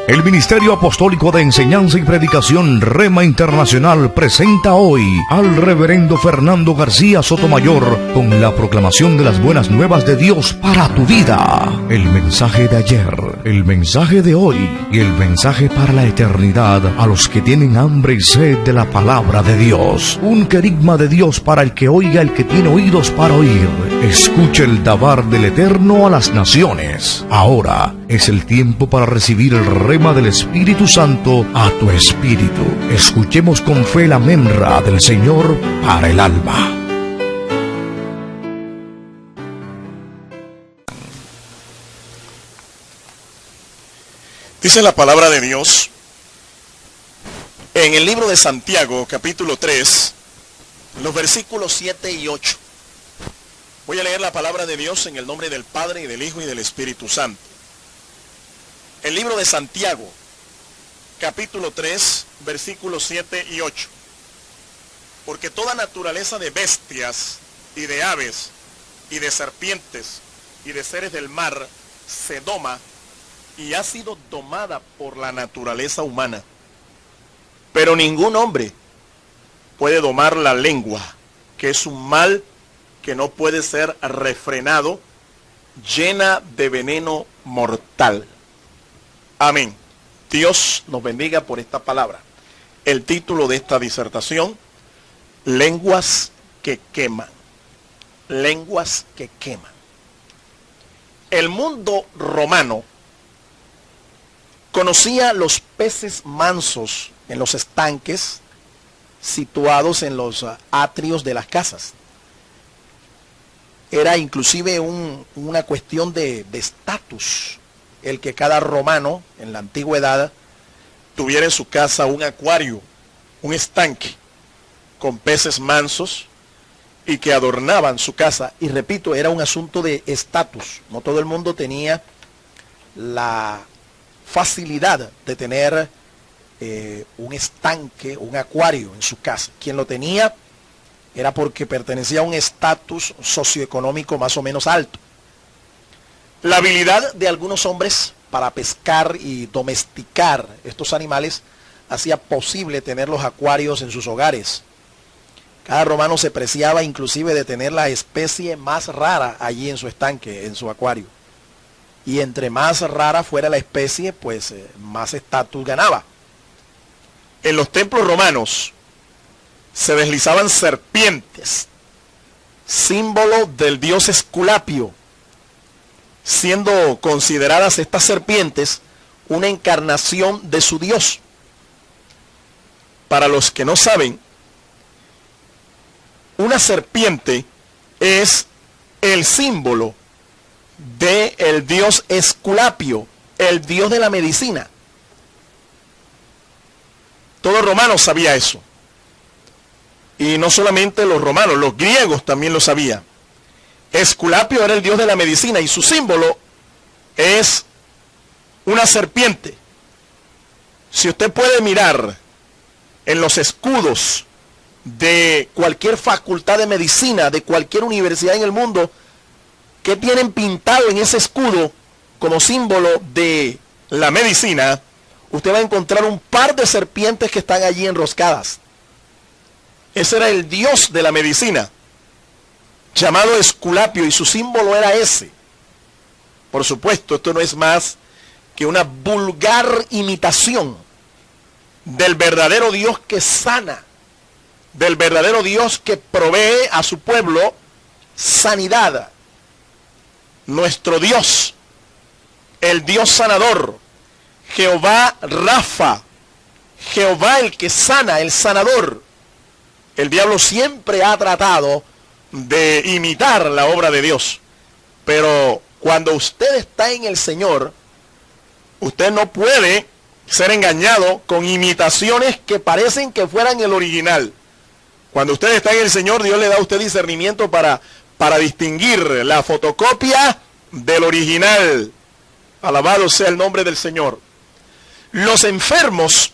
El Ministerio Apostólico de Enseñanza y Predicación Rema Internacional presenta hoy al Reverendo Fernando García Sotomayor con la proclamación de las buenas nuevas de Dios para tu vida. El mensaje de ayer, el mensaje de hoy y el mensaje para la eternidad a los que tienen hambre y sed de la palabra de Dios. Un querigma de Dios para el que oiga, el que tiene oídos para oír. Escuche el dabar del Eterno a las naciones. Ahora es el tiempo para recibir el rema del Espíritu Santo a tu espíritu. Escuchemos con fe la memra del Señor para el alma. Dice la palabra de Dios en el libro de Santiago, capítulo 3, los versículos 7 y 8. Voy a leer la palabra de Dios en el nombre del Padre, y del Hijo, y del Espíritu Santo. El libro de Santiago, capítulo 3, versículos 7 y 8. Porque toda naturaleza de bestias, y de aves, y de serpientes, y de seres del mar, se doma, y ha sido domada por la naturaleza humana. Pero ningún hombre puede domar la lengua, que es un mal que no puede ser refrenado, llena de veneno mortal. Amén. Dios nos bendiga por esta palabra. El título de esta disertación: lenguas que queman. Lenguas que queman. El mundo romano conocía los peces mansos en los estanques situados en los atrios de las casas. Era inclusive una cuestión de estatus el que cada romano en la antigüedad tuviera en su casa un acuario, un estanque con peces mansos y que adornaban su casa. Y repito, era un asunto de estatus. No todo el mundo tenía la facilidad de tener un estanque, un acuario en su casa. Quien lo tenía era porque pertenecía a un estatus socioeconómico más o menos alto. La habilidad de algunos hombres para pescar y domesticar estos animales hacía posible tener los acuarios en sus hogares. Cada romano se preciaba inclusive de tener la especie más rara allí en su estanque, en su acuario. Y entre más rara fuera la especie, pues más estatus ganaba. En los templos romanos se deslizaban serpientes, símbolo del dios Esculapio, siendo consideradas estas serpientes una encarnación de su dios. Para los que no saben, una serpiente es el símbolo del dios Esculapio, el dios de la medicina. Todo romano sabía eso. Y no solamente los romanos, los griegos también lo sabían. Esculapio era el dios de la medicina y su símbolo es una serpiente. Si usted puede mirar en los escudos de cualquier facultad de medicina, de cualquier universidad en el mundo, ¿qué tienen pintado en ese escudo como símbolo de la medicina? Usted va a encontrar un par de serpientes que están allí enroscadas. Ese era el dios de la medicina, llamado Esculapio, y su símbolo era ese. Por supuesto, esto no es más que una vulgar imitación del verdadero Dios que sana, del verdadero Dios que provee a su pueblo sanidad. Nuestro Dios, el Dios sanador, Jehová Rafa, Jehová el que sana, el sanador. El diablo siempre ha tratado de imitar la obra de Dios, pero cuando usted está en el Señor, usted no puede ser engañado con imitaciones que parecen que fueran el original. Cuando usted está en el Señor, Dios le da a usted discernimiento para distinguir la fotocopia del original. Alabado sea el nombre del Señor. Los enfermos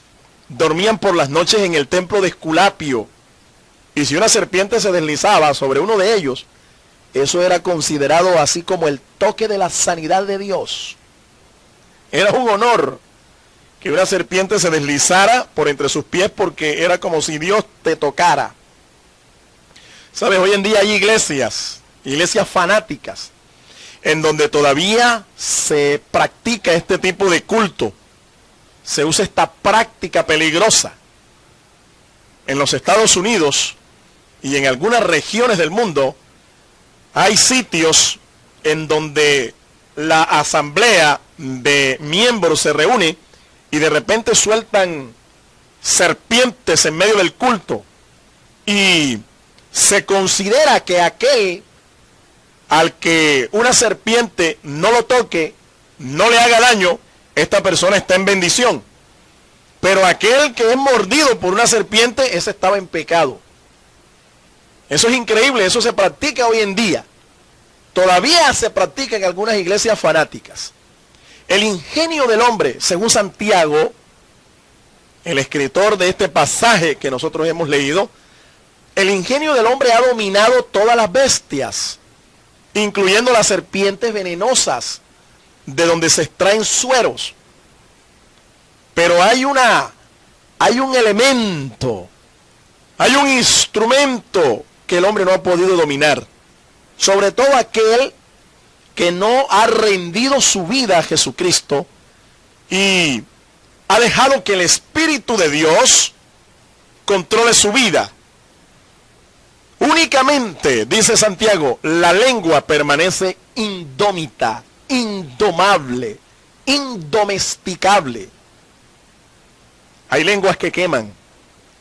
dormían por las noches en el templo de Esculapio, y si una serpiente se deslizaba sobre uno de ellos, eso era considerado así como el toque de la sanidad de Dios. Era un honor que una serpiente se deslizara por entre sus pies porque era como si Dios te tocara. ¿Sabes? Hoy en día hay iglesias fanáticas, en donde todavía se practica este tipo de culto. Se usa esta práctica peligrosa. En los Estados Unidos y en algunas regiones del mundo hay sitios en donde la asamblea de miembros se reúne y de repente sueltan serpientes en medio del culto. Y se considera que aquel al que una serpiente no lo toque, no le haga daño, esta persona está en bendición. Pero aquel que es mordido por una serpiente, ese estaba en pecado. Eso es increíble, eso se practica hoy en día. Todavía se practica en algunas iglesias fanáticas. El ingenio del hombre, según Santiago, el escritor de este pasaje que nosotros hemos leído, el ingenio del hombre ha dominado todas las bestias, incluyendo las serpientes venenosas, de donde se extraen sueros. Pero hay un elemento, hay un instrumento que el hombre no ha podido dominar. Sobre todo aquel que no ha rendido su vida a Jesucristo y ha dejado que el Espíritu de Dios controle su vida. Únicamente, dice Santiago, la lengua permanece indómita, indomable, indomesticable. Hay lenguas que queman,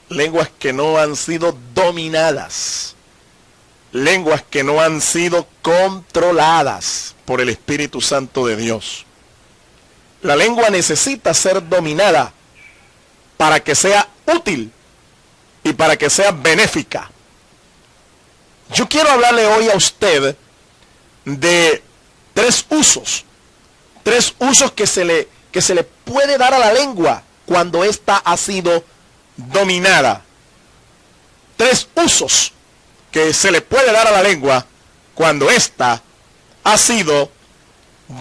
lenguas que no han sido dominadas, lenguas que no han sido controladas por el Espíritu Santo de Dios. La lengua necesita ser dominada para que sea útil y para que sea benéfica. Yo quiero hablarle hoy a usted de tres usos que se le puede dar a la lengua cuando ésta ha sido dominada. Tres usos que se le puede dar a la lengua cuando ésta ha sido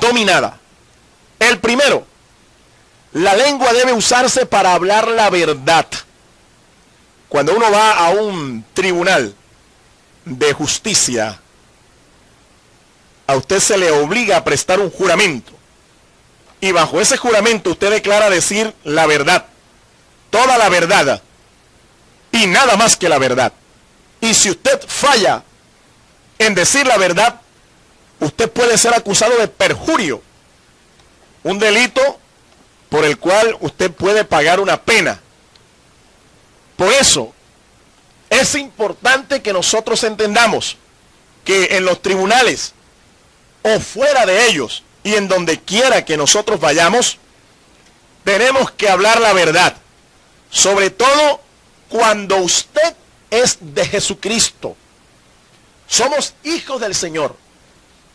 dominada. El primero, la lengua debe usarse para hablar la verdad. Cuando uno va a un tribunal de justicia, a usted se le obliga a prestar un juramento. Y bajo ese juramento usted declara decir la verdad, toda la verdad, y nada más que la verdad. Y si usted falla en decir la verdad, usted puede ser acusado de perjurio, un delito por el cual usted puede pagar una pena. Por eso, es importante que nosotros entendamos que en los tribunales o fuera de ellos y en donde quiera que nosotros vayamos, tenemos que hablar la verdad. Sobre todo cuando usted es de Jesucristo. Somos hijos del Señor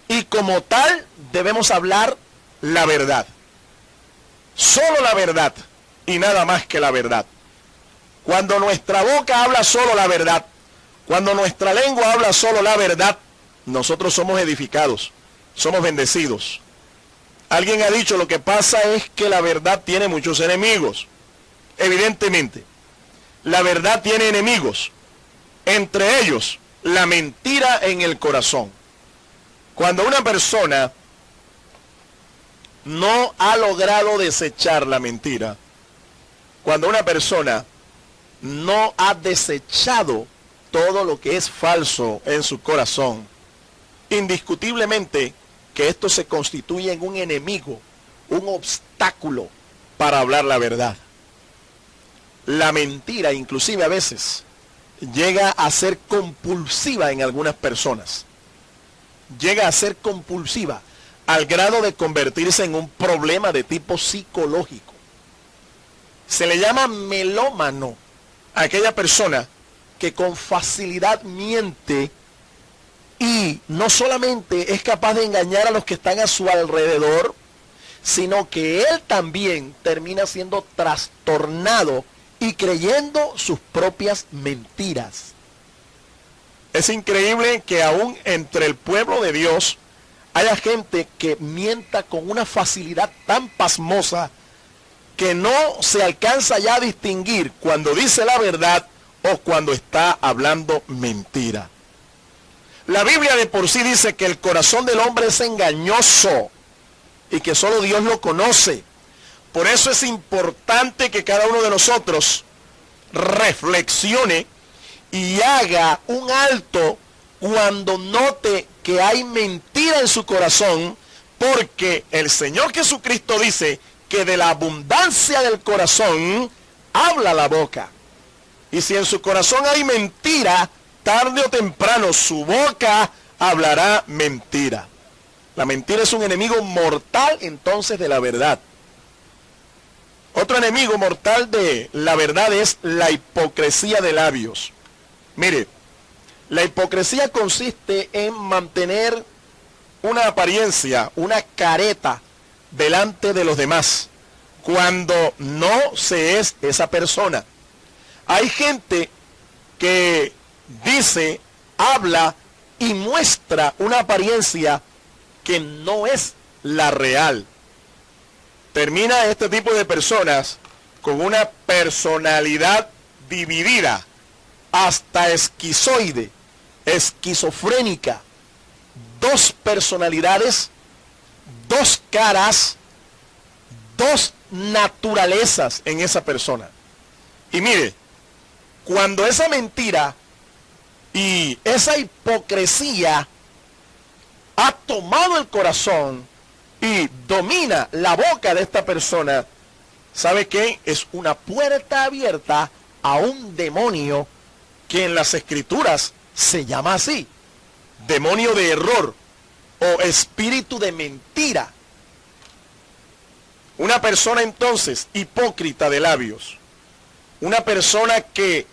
y como tal debemos hablar la verdad. Solo la verdad y nada más que la verdad. Cuando nuestra boca habla solo la verdad, cuando nuestra lengua habla solo la verdad, nosotros somos edificados, somos bendecidos. Alguien ha dicho, lo que pasa es que la verdad tiene muchos enemigos. Evidentemente, la verdad tiene enemigos. Entre ellos, la mentira en el corazón. Cuando una persona no ha logrado desechar la mentira, cuando una persona no ha desechado todo lo que es falso en su corazón, indiscutiblemente que esto se constituye en un enemigo, un obstáculo para hablar la verdad. La mentira, inclusive a veces, llega a ser compulsiva en algunas personas. Llega a ser compulsiva al grado de convertirse en un problema de tipo psicológico. Se le llama melómano a aquella persona que con facilidad miente y no solamente es capaz de engañar a los que están a su alrededor, sino que él también termina siendo trastornado y creyendo sus propias mentiras. Es increíble que aún entre el pueblo de Dios haya gente que mienta con una facilidad tan pasmosa que no se alcanza ya a distinguir cuando dice la verdad o cuando está hablando mentira. La Biblia de por sí dice que el corazón del hombre es engañoso y que solo Dios lo conoce. Por eso es importante que cada uno de nosotros reflexione y haga un alto cuando note que hay mentira en su corazón, porque el Señor Jesucristo dice que de la abundancia del corazón habla la boca. Y si en su corazón hay mentira, tarde o temprano su boca hablará mentira. La mentira es un enemigo mortal entonces de la verdad. Otro enemigo mortal de la verdad es la hipocresía de labios. Mire, la hipocresía consiste en mantener una apariencia, una careta delante de los demás, cuando no se es esa persona. Hay gente que dice, habla y muestra una apariencia que no es la real. Termina este tipo de personas con una personalidad dividida, hasta esquizoide, esquizofrénica, dos personalidades, dos caras, dos naturalezas en esa persona. Y mire, cuando esa mentira y esa hipocresía ha tomado el corazón y domina la boca de esta persona, ¿sabe qué? Es una puerta abierta a un demonio que en las Escrituras se llama así: demonio de error o espíritu de mentira. Una persona entonces hipócrita de labios, una persona que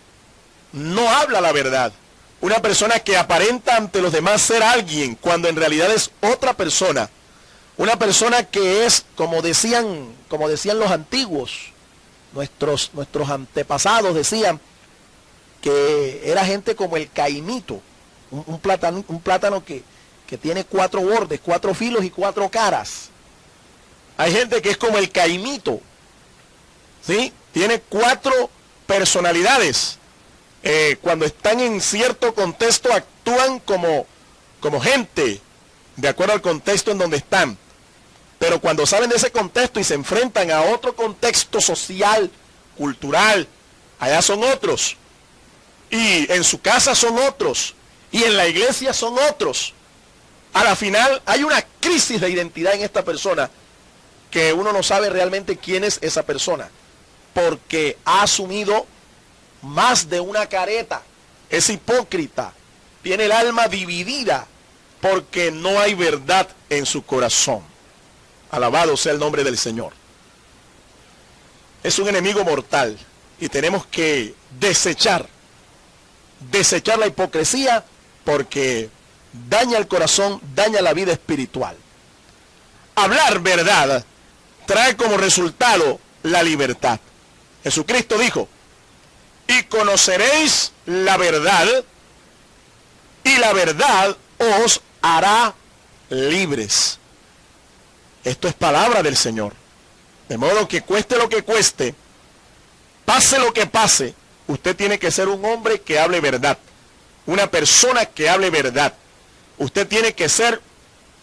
no habla la verdad, una persona que aparenta ante los demás ser alguien cuando en realidad es otra persona, una persona que es, como decían los antiguos, nuestros antepasados decían que era gente como el caimito, un plátano que tiene 4 bordes, 4 filos y 4 caras. Hay gente que es como el caimito, ¿sí? Tiene 4 personalidades. Cuando están en cierto contexto actúan como gente, de acuerdo al contexto en donde están. Pero cuando salen de ese contexto y se enfrentan a otro contexto social, cultural, allá son otros. Y en su casa son otros. Y en la iglesia son otros. A la final hay una crisis de identidad en esta persona, que uno no sabe realmente quién es esa persona, porque ha asumido más de una careta, es hipócrita, tiene el alma dividida, porque no hay verdad en su corazón. Alabado sea el nombre del Señor. Es un enemigo mortal y tenemos que desechar la hipocresía, porque daña el corazón, daña la vida espiritual. Hablar verdad trae como resultado la libertad. Jesucristo dijo: y conoceréis la verdad, y la verdad os hará libres. Esto es palabra del Señor. De modo que cueste lo que cueste, pase lo que pase, usted tiene que ser un hombre que hable verdad, una persona que hable verdad. Usted tiene que ser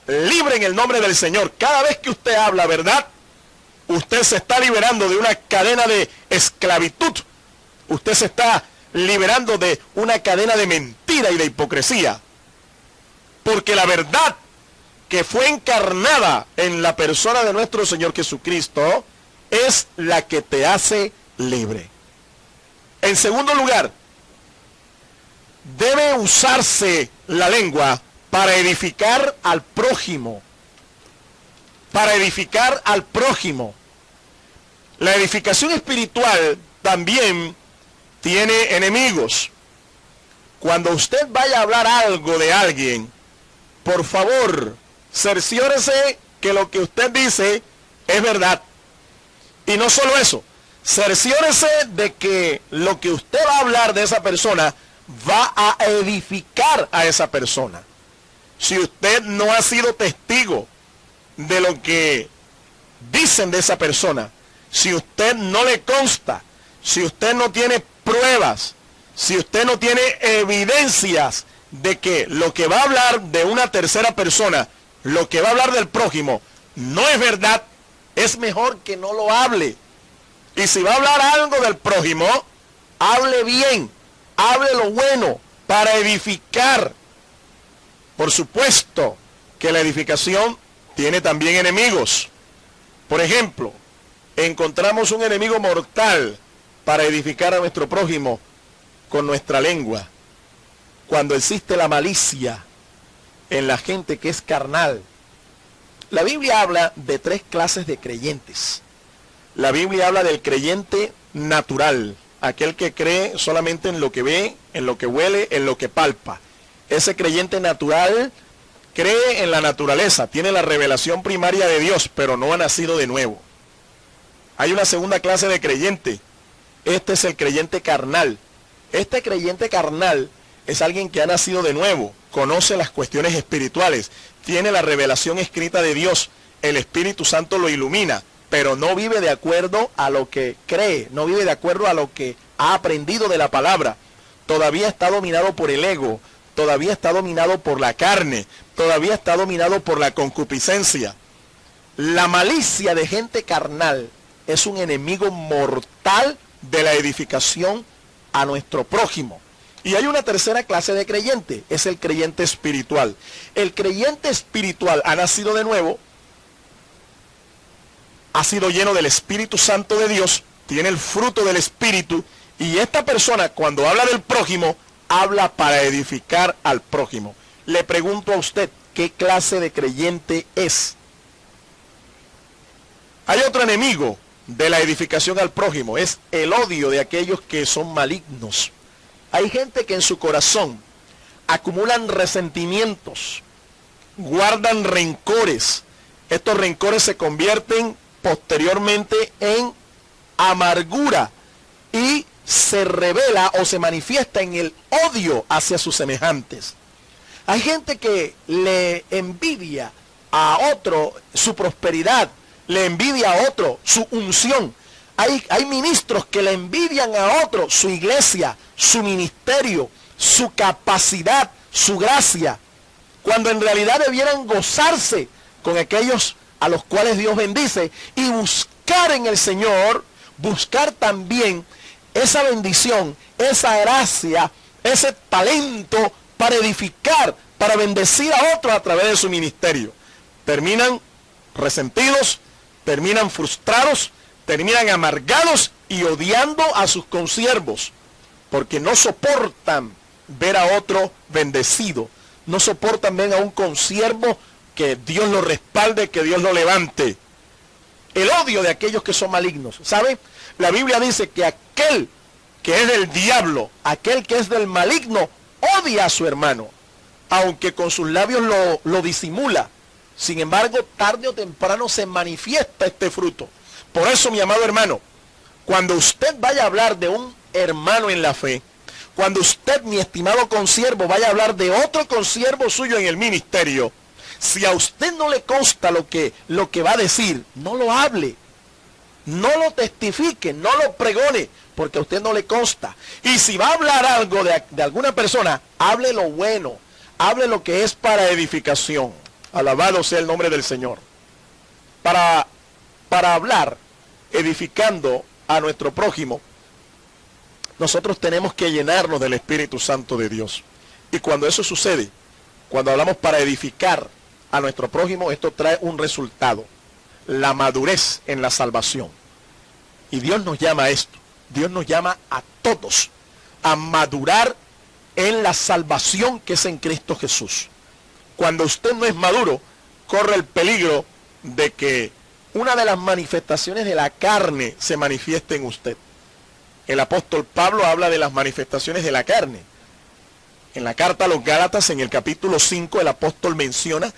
libre en el nombre del Señor. Cada vez que usted habla verdad, usted se está liberando de una cadena de esclavitud. Usted se está liberando de una cadena de mentira y de hipocresía. Porque la verdad que fue encarnada en la persona de nuestro Señor Jesucristo es la que te hace libre. En segundo lugar, debe usarse la lengua para edificar al prójimo. Para edificar al prójimo. La edificación espiritual también tiene enemigos. Cuando usted vaya a hablar algo de alguien, por favor, cerciórese que lo que usted dice es verdad. Y no solo eso, cerciórese de que lo que usted va a hablar de esa persona va a edificar a esa persona. Si usted no ha sido testigo de lo que dicen de esa persona, si usted no le consta, si usted no tiene pruebas, si usted no tiene evidencias de que lo que va a hablar de una tercera persona, lo que va a hablar del prójimo, no es verdad, es mejor que no lo hable. Y si va a hablar algo del prójimo, hable bien, hable lo bueno, para edificar. Por supuesto que la edificación tiene también enemigos. Por ejemplo, encontramos un enemigo mortal para edificar a nuestro prójimo con nuestra lengua. Cuando existe la malicia en la gente que es carnal. La Biblia habla de 3 clases de creyentes. La Biblia habla del creyente natural, aquel que cree solamente en lo que ve, en lo que huele, en lo que palpa. Ese creyente natural cree en la naturaleza, tiene la revelación primaria de Dios, pero no ha nacido de nuevo. Hay una segunda clase de creyente. Este es el creyente carnal. Este creyente carnal es alguien que ha nacido de nuevo, conoce las cuestiones espirituales, tiene la revelación escrita de Dios, el Espíritu Santo lo ilumina, pero no vive de acuerdo a lo que cree, no vive de acuerdo a lo que ha aprendido de la palabra. Todavía está dominado por el ego, todavía está dominado por la carne, todavía está dominado por la concupiscencia. La malicia de gente carnal es un enemigo mortal de la edificación a nuestro prójimo. Y hay una tercera clase de creyente, es el creyente espiritual. El creyente espiritual ha nacido de nuevo, ha sido lleno del Espíritu Santo de Dios, tiene el fruto del Espíritu, y esta persona cuando habla del prójimo, habla para edificar al prójimo. Le pregunto a usted, ¿qué clase de creyente es? Hay otro enemigo de la edificación al prójimo, es el odio de aquellos que son malignos. Hay gente que en su corazón acumulan resentimientos, guardan rencores. Estos rencores se convierten posteriormente en amargura y se revela o se manifiesta en el odio hacia sus semejantes. Hay gente que le envidia a otro su prosperidad, le envidia a otro su unción. Hay ministros que le envidian a otro su iglesia, su ministerio, su capacidad, su gracia, cuando en realidad debieran gozarse con aquellos a los cuales Dios bendice y buscar en el Señor, buscar también esa bendición, esa gracia, ese talento para edificar, para bendecir a otros a través de su ministerio. Terminan resentidos, terminan frustrados, terminan amargados y odiando a sus consiervos, porque no soportan ver a otro bendecido, no soportan ver a un consiervo que Dios lo respalde, que Dios lo levante. El odio de aquellos que son malignos, ¿sabe? La Biblia dice que aquel que es del diablo, aquel que es del maligno, odia a su hermano, aunque con sus labios lo disimula. Sin embargo, tarde o temprano se manifiesta este fruto. Por eso, mi amado hermano, cuando usted vaya a hablar de un hermano en la fe, cuando usted, mi estimado consiervo, vaya a hablar de otro consiervo suyo en el ministerio, si a usted no le consta lo que va a decir, no lo hable, no lo testifique, no lo pregone, porque a usted no le consta. Y si va a hablar algo de alguna persona, hable lo bueno, hable lo que es para edificación. Alabado sea el nombre del Señor. Para hablar, edificando a nuestro prójimo, nosotros tenemos que llenarnos del Espíritu Santo de Dios. Y cuando eso sucede, cuando hablamos para edificar a nuestro prójimo, esto trae un resultado: la madurez en la salvación. Y Dios nos llama a esto. Dios nos llama a todos a madurar en la salvación que es en Cristo Jesús. Cuando usted no es maduro, corre el peligro de que una de las manifestaciones de la carne se manifieste en usted. El apóstol Pablo habla de las manifestaciones de la carne. En la carta a los Gálatas, en el capítulo 5, el apóstol menciona: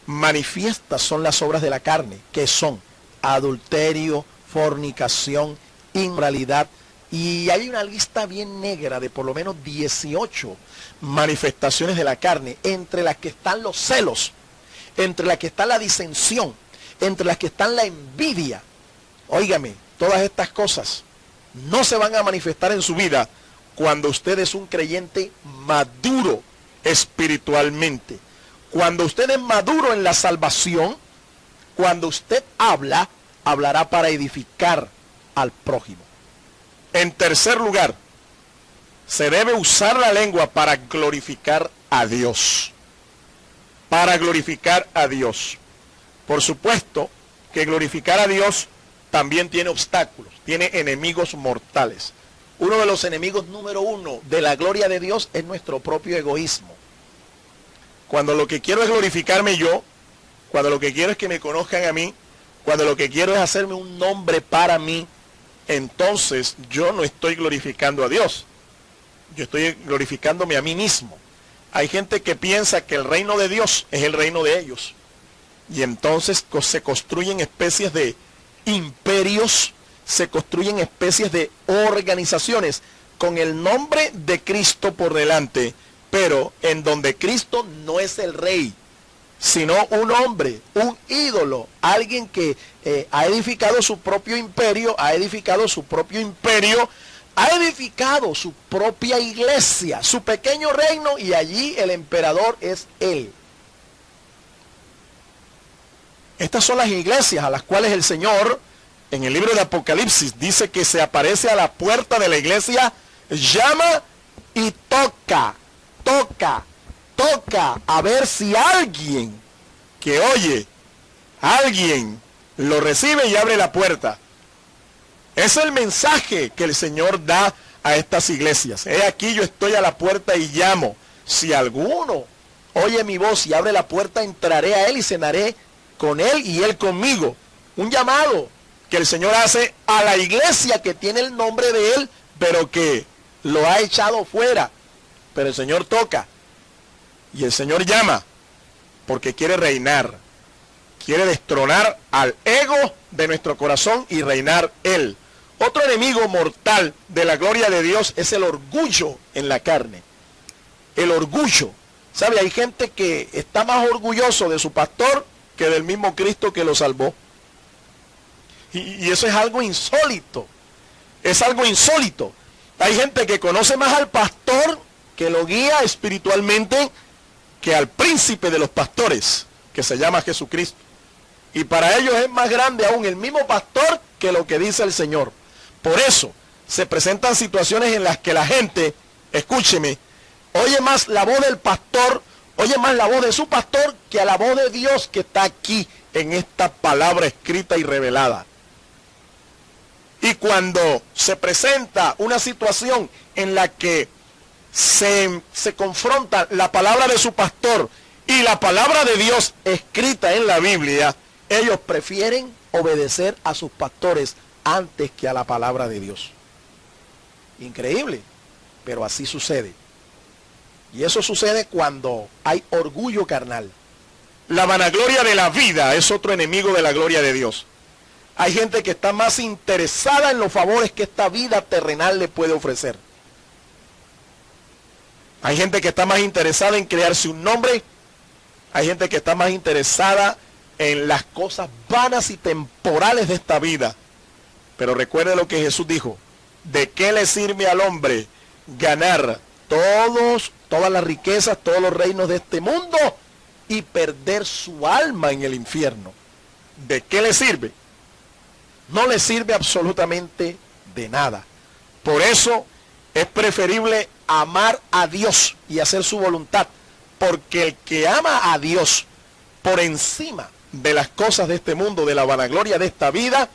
manifiestas son las obras de la carne, que son adulterio, fornicación, inmoralidad. Y hay una lista bien negra de por lo menos 18 manifestaciones de la carne, entre las que están los celos, entre las que está la disensión, entre las que están la envidia. Óigame, todas estas cosas no se van a manifestar en su vida cuando usted es un creyente maduro espiritualmente. Cuando usted es maduro en la salvación, cuando usted habla, hablará para edificar al prójimo. En tercer lugar, se debe usar la lengua para glorificar a Dios. Para glorificar a Dios. Por supuesto que glorificar a Dios también tiene obstáculos, tiene enemigos mortales. Uno de los enemigos número uno de la gloria de Dios es nuestro propio egoísmo. Cuando lo que quiero es glorificarme yo, cuando lo que quiero es que me conozcan a mí, cuando lo que quiero es hacerme un nombre para mí, entonces yo no estoy glorificando a Dios. Yo estoy glorificándome a mí mismo. Hay gente que piensa que el reino de Dios es el reino de ellos. Y entonces se construyen especies de imperios, se construyen especies de organizaciones con el nombre de Cristo por delante, pero en donde Cristo no es el rey, sino un hombre, un ídolo, alguien que ha edificado su propio imperio, ha edificado su propia iglesia, su pequeño reino, y allí el emperador es él. Estas son las iglesias a las cuales el Señor, en el libro de Apocalipsis, dice que se aparece a la puerta de la iglesia, llama y toca a ver si alguien que oye, alguien lo recibe y abre la puerta. Es el mensaje que el Señor da a estas iglesias. He aquí, yo estoy a la puerta y llamo. Si alguno oye mi voz y abre la puerta, entraré a él y cenaré con él y él conmigo. Un llamado que el Señor hace a la iglesia que tiene el nombre de él, pero que lo ha echado fuera. Pero el Señor toca y el Señor llama porque quiere reinar. Quiere destronar al ego de nuestro corazón y reinar él. Otro enemigo mortal de la gloria de Dios es el orgullo en la carne. El orgullo. ¿Sabe? Hay gente que está más orgulloso de su pastor que del mismo Cristo que lo salvó. Y eso es algo insólito. Es algo insólito. Hay gente que conoce más al pastor que lo guía espiritualmente que al príncipe de los pastores, que se llama Jesucristo. Y para ellos es más grande aún el mismo pastor que lo que dice el Señor. Por eso se presentan situaciones en las que la gente, escúcheme, oye más la voz del pastor, oye más la voz de su pastor que a la voz de Dios que está aquí en esta palabra escrita y revelada. Y cuando se presenta una situación en la que se confronta la palabra de su pastor y la palabra de Dios escrita en la Biblia, ellos prefieren obedecer a sus pastores antes que a la palabra de Dios. Increíble, pero así sucede. Y eso sucede cuando hay orgullo carnal. La vanagloria de la vida es otro enemigo de la gloria de Dios. Hay gente que está más interesada en los favores que esta vida terrenal le puede ofrecer. Hay gente que está más interesada en crearse un nombre. Hay gente que está más interesada en las cosas vanas y temporales de esta vida. Pero recuerde lo que Jesús dijo: ¿de qué le sirve al hombre ganar todas las riquezas, todos los reinos de este mundo y perder su alma en el infierno? ¿De qué le sirve? No le sirve absolutamente de nada. Por eso es preferible amar a Dios y hacer su voluntad, porque el que ama a Dios por encima de las cosas de este mundo, de la vanagloria de esta vida,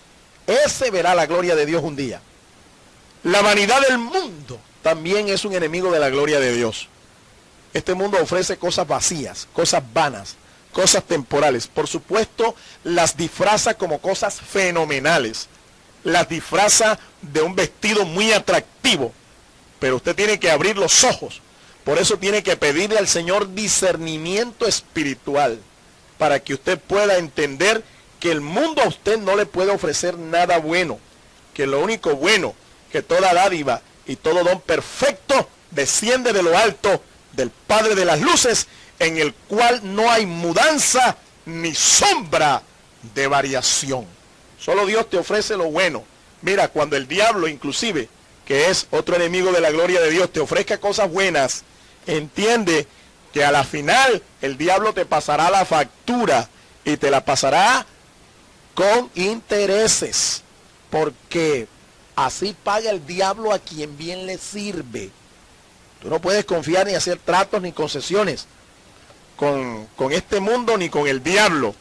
ese verá la gloria de Dios un día. La vanidad del mundo también es un enemigo de la gloria de Dios. Este mundo ofrece cosas vacías, cosas vanas, cosas temporales. Por supuesto, las disfraza como cosas fenomenales. Las disfraza de un vestido muy atractivo. Pero usted tiene que abrir los ojos. Por eso tiene que pedirle al Señor discernimiento espiritual, para que usted pueda entender que el mundo a usted no le puede ofrecer nada bueno. Que lo único bueno, que toda dádiva y todo don perfecto desciende de lo alto del Padre de las luces, en el cual no hay mudanza ni sombra de variación. Solo Dios te ofrece lo bueno. Mira, cuando el diablo inclusive, que es otro enemigo de la gloria de Dios, te ofrezca cosas buenas, entiende que a la final el diablo te pasará la factura y te la pasará con intereses, porque así paga el diablo a quien bien le sirve. Tú no puedes confiar ni hacer tratos ni concesiones con este mundo ni con el diablo,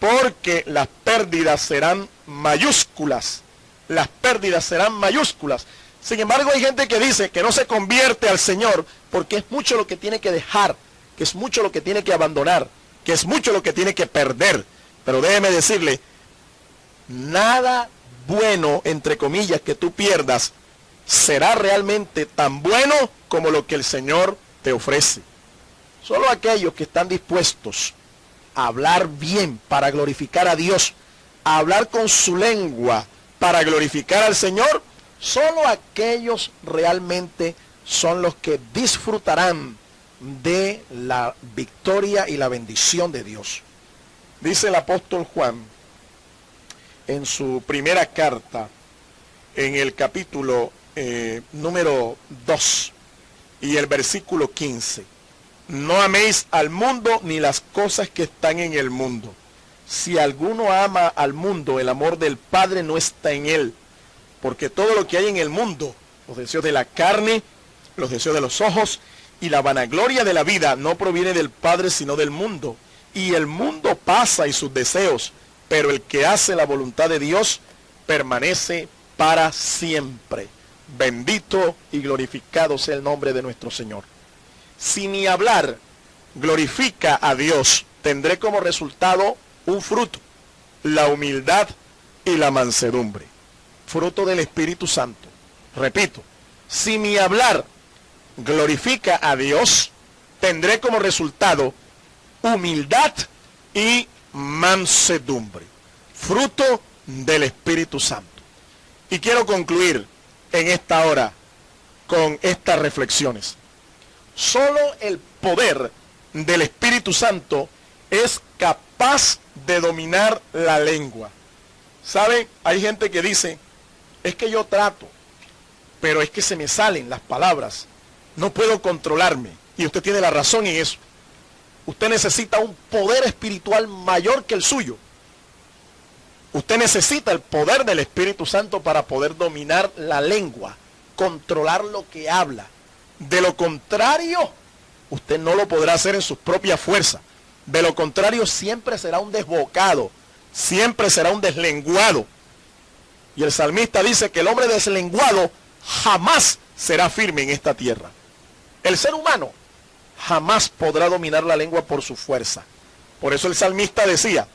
porque las pérdidas serán mayúsculas. Las pérdidas serán mayúsculas. Sin embargo, hay gente que dice que no se convierte al Señor porque es mucho lo que tiene que dejar, que es mucho lo que tiene que abandonar, que es mucho lo que tiene que perder. Pero déjeme decirle, nada bueno, entre comillas, que tú pierdas será realmente tan bueno como lo que el Señor te ofrece. Solo aquellos que están dispuestos a hablar bien para glorificar a Dios, a hablar con su lengua para glorificar al Señor, solo aquellos realmente son los que disfrutarán de la victoria y la bendición de Dios. Dice el apóstol Juan en su primera carta, en el capítulo número 2 y el versículo 15. No améis al mundo ni las cosas que están en el mundo. Si alguno ama al mundo, el amor del Padre no está en él. Porque todo lo que hay en el mundo, los deseos de la carne, los deseos de los ojos y la vanagloria de la vida, no proviene del Padre sino del mundo. Y el mundo pasa y sus deseos, pero el que hace la voluntad de Dios permanece para siempre. Bendito y glorificado sea el nombre de nuestro Señor. Si mi hablar glorifica a Dios, tendré como resultado un fruto, la humildad y la mansedumbre. Fruto del Espíritu Santo. Repito, si mi hablar glorifica a Dios, tendré como resultado humildad y mansedumbre. Fruto del Espíritu Santo. Y quiero concluir en esta hora con estas reflexiones. Solo el poder del Espíritu Santo es capaz de dominar la lengua. ¿Sabe? Hay gente que dice, es que yo trato, pero es que se me salen las palabras, no puedo controlarme. Y usted tiene la razón en eso. Usted necesita un poder espiritual mayor que el suyo. Usted necesita el poder del Espíritu Santo para poder dominar la lengua, controlar lo que habla. De lo contrario, usted no lo podrá hacer en sus propias fuerzas. De lo contrario, siempre será un desbocado, siempre será un deslenguado. Y el salmista dice que el hombre deslenguado jamás será firme en esta tierra. El ser humano jamás podrá dominar la lengua por su fuerza. Por eso el salmista decía,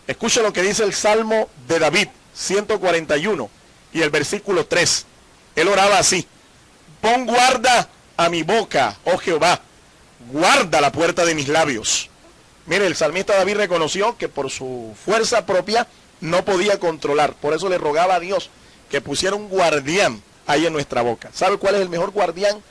escucha lo que dice el Salmo de David, 141, y el versículo 3. Él oraba así: pon guarda a mi boca, oh Jehová, guarda la puerta de mis labios. Mire, el salmista David reconoció que por su fuerza propia no podía controlar. Por eso le rogaba a Dios que pusiera un guardián ahí en nuestra boca. ¿Sabe cuál es el mejor guardián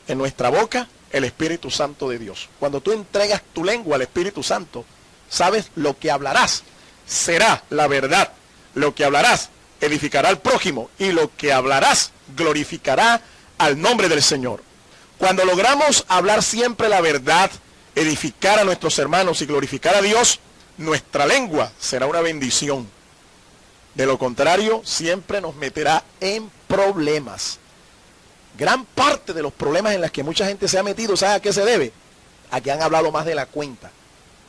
en nuestra boca? El Espíritu Santo de Dios. Cuando tú entregas tu lengua al Espíritu Santo, sabes lo que hablarás será la verdad. Lo que hablarás edificará al prójimo y lo que hablarás glorificará al nombre del Señor. Cuando logramos hablar siempre la verdad, edificar a nuestros hermanos y glorificar a Dios, nuestra lengua será una bendición. De lo contrario, siempre nos meterá en problemas. Gran parte de los problemas en los que mucha gente se ha metido, ¿sabe a qué se debe? A que han hablado más de la cuenta.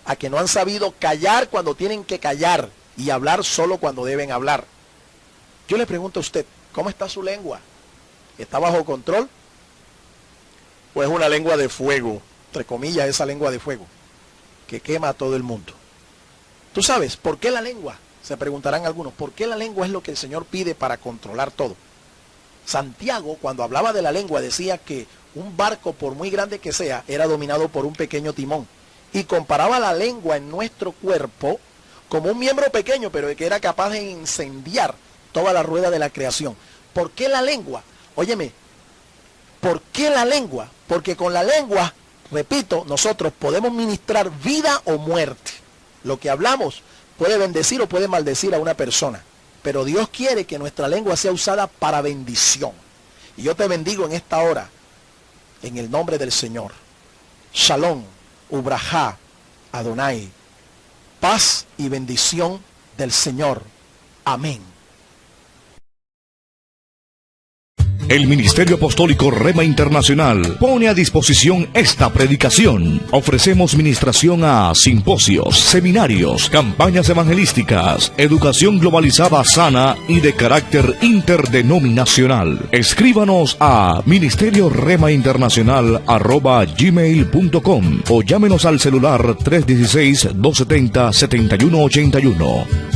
A que no han sabido callar cuando tienen que callar y hablar solo cuando deben hablar. Yo le pregunto a usted, ¿cómo está su lengua? ¿Está bajo control? ¿O es una lengua de fuego? Entre comillas, esa lengua de fuego que quema a todo el mundo. ¿Tú sabes por qué la lengua? Se preguntarán algunos, ¿por qué la lengua es lo que el Señor pide para controlar todo? Santiago, cuando hablaba de la lengua, decía que un barco, por muy grande que sea, era dominado por un pequeño timón. Y comparaba la lengua en nuestro cuerpo como un miembro pequeño, pero que era capaz de incendiar toda la rueda de la creación. ¿Por qué la lengua? Óyeme, ¿por qué la lengua? Porque con la lengua, repito, nosotros podemos ministrar vida o muerte. Lo que hablamos puede bendecir o puede maldecir a una persona. pero Dios quiere que nuestra lengua sea usada para bendición. Y yo te bendigo en esta hora, en el nombre del Señor. Shalom, Ubrajá, Adonai. Paz y bendición del Señor. Amén. El Ministerio Apostólico Rema Internacional pone a disposición esta predicación. Ofrecemos ministración a simposios, seminarios, campañas evangelísticas, educación globalizada sana y de carácter interdenominacional. Escríbanos a ministerioremainternacional@gmail.com o llámenos al celular 316-270-7181.